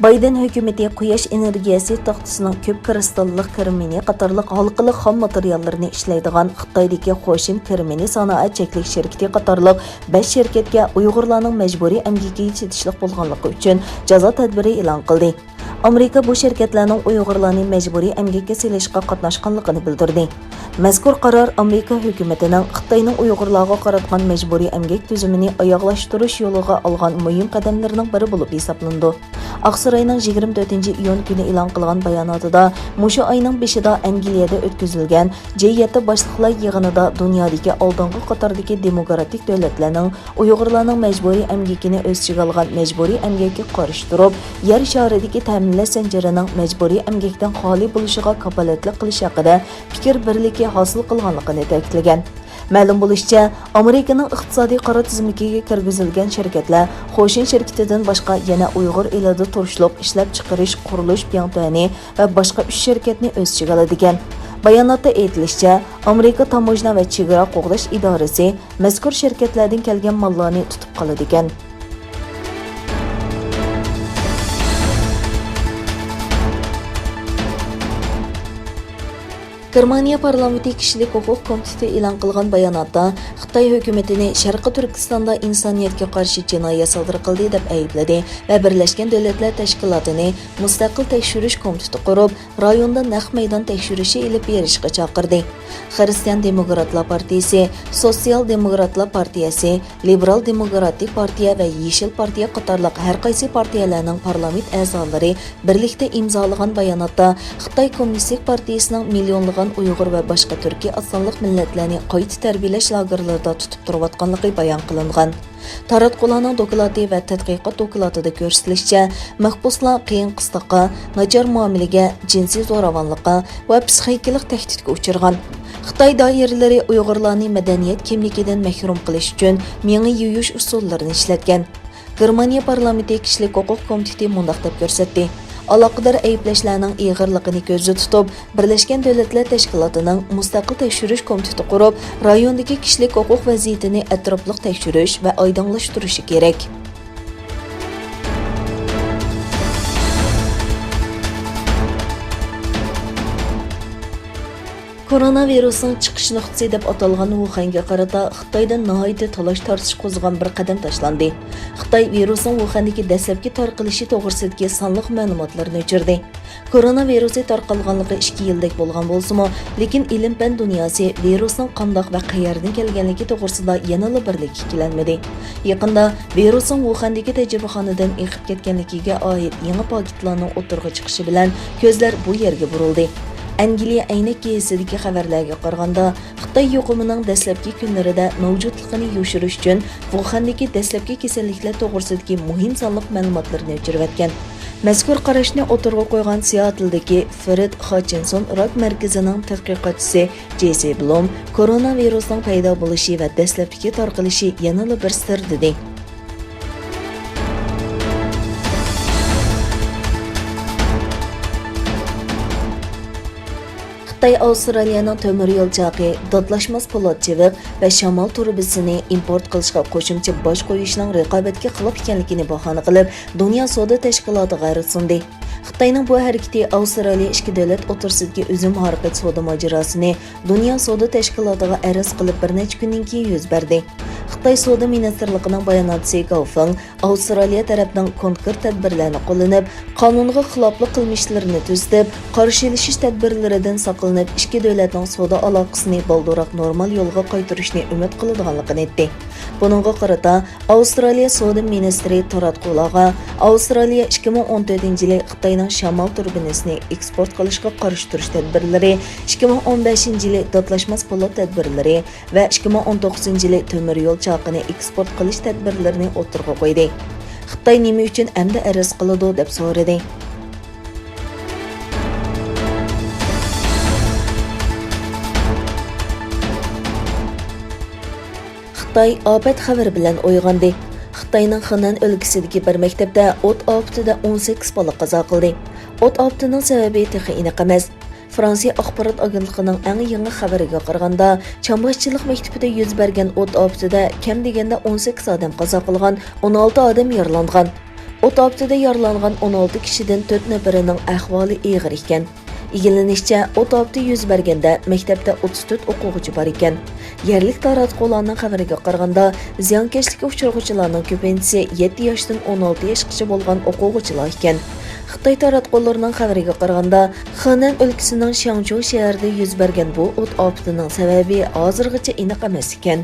Bayden hökuməti quyosh energiyasi taxtasining ko'p kristallik kirmini qatorliq halqali xom materiallarni ishlaydigan Xitoydagi Xo'shin kirmini sanoat cheklik shirkati qatorliq 5 shirkatga Uyg'urlarning majburiy emgakiga chetishliq bo'lganligi uchun jazo tadbiri e'lon qildi. Amerika bu shirkatlarning Uyg'urlarni majburiy emgakka selishga qatnashganligini bildirdi. Mazkur qaror Amerika hukumatining Xitoyning Uyg'urlarga qaratgan majburiy emgak tuzumini oyoqlashtirish yo'liga olgan muhim qadamlarning biri bo'lib hisoblandi. Aqsarayning 24-iyun kuni e'lon qilgan bayonotida mushu oyning 5-da Angliyada o'tkazilgan J7 boshliqlar yig'inida dunyodagi oldingi qatordagi demokratik davlatlarning Uyg'urlarning majburiy emgakini o'z ichiga olgan majburiy emgakka qarshi turib, yer sharidagi ta'minlash zanjirining majburiy emgakdan xoli bo'lishiga kafolatlik qilish haqida fikr birligi hosil qilganligini ta'kidlagan. Ma'lum bo'lishicha, Amerikaning iqtisodiy qaro tizimiga kirgizilgan shirkatlar Xo'shin shirkatidan boshqa yana Uyg'ur elida turishliq ishlab chiqarish, qurilish biyontani va boshqa 3 shirkatni o'z ichiga oladigan. Bayonotda aytilishicha, Amerika Tamojna va chegara qo'g'dash idorasi mazkur shirkatlardan kelgan mollarni tutib qoladigan. Germaniya parlamenti kishilik huquq komiteti e'lon qilgan bayonotda Xitoy hukumatini Sharqi Turkistonda insoniyatga qarshi jinoyat sodir qildi deb aybladi va Birlashgan Davlatlar Tashkilotini mustaqil tekshirish komiteti qurib, rayonda naq maydon tekshirishi ilib berishga chaqirdi. Xristian Demokratlar partiyasi, Sotsial Demokratlar partiyasi, Liberal Demokratik partiya va Yeshil partiya qatorliq har qaysi partiyalarning parlament a'zolari birlikda imzolagan bayonotda Xitoy Kommunistik partiyasining millionlagan Uyg'ur va boshqa turkiy asonliq millatlarni qayta tarbiyalash lagerlarida tutib turayotganligi bayon qilingan. Taratqularning doklati va tadqiqot doklatida ko'rsatilishicha, mahbuslar qiyin qistoqqa, nachar muomalaga, jinsiy zo'ravonlikqa va psixikalik tahdidga uchirgan. Xitoy doiralari Uyg'urlarni madaniyat kimligidan mahrum qilish uchun mengi yuyish usullarini ishlatgan. Germaniya parlamenti kishilik huquq komiteti mundaq deb ko'rsatdi. Aloqador ayblashlarning ig'irligini ko'zda tutib, Birlashgan Davlatlar Tashkilotining mustaqil tekshirish komiteti qurib, rayondagi kishilik huquq vaziyatini atrofli tekshirish va oydinlashtirishi kerak. Koronavirusning chiqish nuqtasi deb atalgan Wuhanga qarata Xitoydan nihoyatda talash-tartish qo'zg'agan bir qadam tashlandi. Xitoy virusning Wuhandagi dastlabki tarqalishi to'g'risidagi sonliq ma'lumotlarni o'chirdi. Koronavirusi tarqalganligi 2 yildak bo'lgan bo'lsa-mu, lekin ilm-fan dunyosi virusning qandoq va qayerdan kelganligi to'g'risida yanada birlik ikkilanmadi. Yaqinda virusning Wuhandagi tajribaxonadan eqib ketganligiga oid yangi paketlarning o'tirg'i chiqishi bilan ko'zlar bu yerga burildi. Angliya aynak gazetidagi xabarlarga qaraganda, Xitoy yuqumining dastlabki kunlarida mavjudligini yoshirish uchun Wuhandagi dastlabki kasalliklar to'g'risidagi muhim sonliq ma'lumotlarni o'chirayotgan. Mazkur qarashni o'tirg'a qo'ygan Seattledagi Fred Hutchinson rak markazining tadqiqotchisi Jesse Blum koronavirusning paydo bo'lishi va dastlabki tarqalishi yanada bir sir dedi. Xitoy Avstraliyaning temir yo'l chaqi, dodlashmas po'latchilik va shamol turbisini import qilishga qo'shimcha bosh qo'yishning raqobatga xilof ekanligini bahona qilib, Dunyo savdo tashkilotiga arz sundi. Xitoyning bu harakati Avstraliya ichki davlat o'tirsidagi o'zim harakat savdo mojarosini Dunyo savdo tashkilotiga arz qilib bir necha kundan keyin yuz berdi. Xitoy savdo ministrligining bayonotchisi Gao Feng Avstraliya tarafining konkret tadbirlarni qo'llanib, qonunga xiloflik qilmishlarini tuzib, qarshilashish tadbirlaridan saqlanib, ikki davlatning savdo aloqasini balduroq normal yo'lga qaytarishni umid qiladiganligini aytdi. Buningga qarata Avstraliya savdo ministri Taratqularga Avstraliya 2014-yili Xitoyning shamol turbinasini eksport qilishga qarshi turish tadbirlari, 2015-yili dodlashmas po'lat tadbirlari va 2019-yili temir yo'l chaqini eksport qilish tadbirlarini o'tirg'a qo'ydi. Xitoy nima uchun endi arz qiladi deb so'radi. Xitoy ofat xabar bilan uyg'ondi. Xitoyning Xenan o'lkasidagi bir maktabda o't ofatida 18 bola qazo qildi. O't ofatining sababi texnik aniq emas. Fransiya axborot agentligining eng yangi xabariga qaraganda, Chambashchilik maktabida yuz bergan o't ofatida kam deganda 18 odam qazo qilgan, 16 odam yaralangan. O't oftida yaralangan 16 kishidan 4 nafarining ahvoli og'ir ekan. İgilinishicha, o't ofti yuz berganda maktabda 34 o'quvchi bor ekan. Yerlik taratqularning xabariga qaraganda, ziyonkashlikka uchrag'uvchilarning ko'pinchisi 7 yoshdan 16 yoshgacha bo'lgan o'quvchilar ekan. Xitoy taratqullarining xabariga qaraganda, Henan o'lkasining Shangchou shahrida yuz bergan bu o't oftining sababi hozirgacha aniq emas ekan.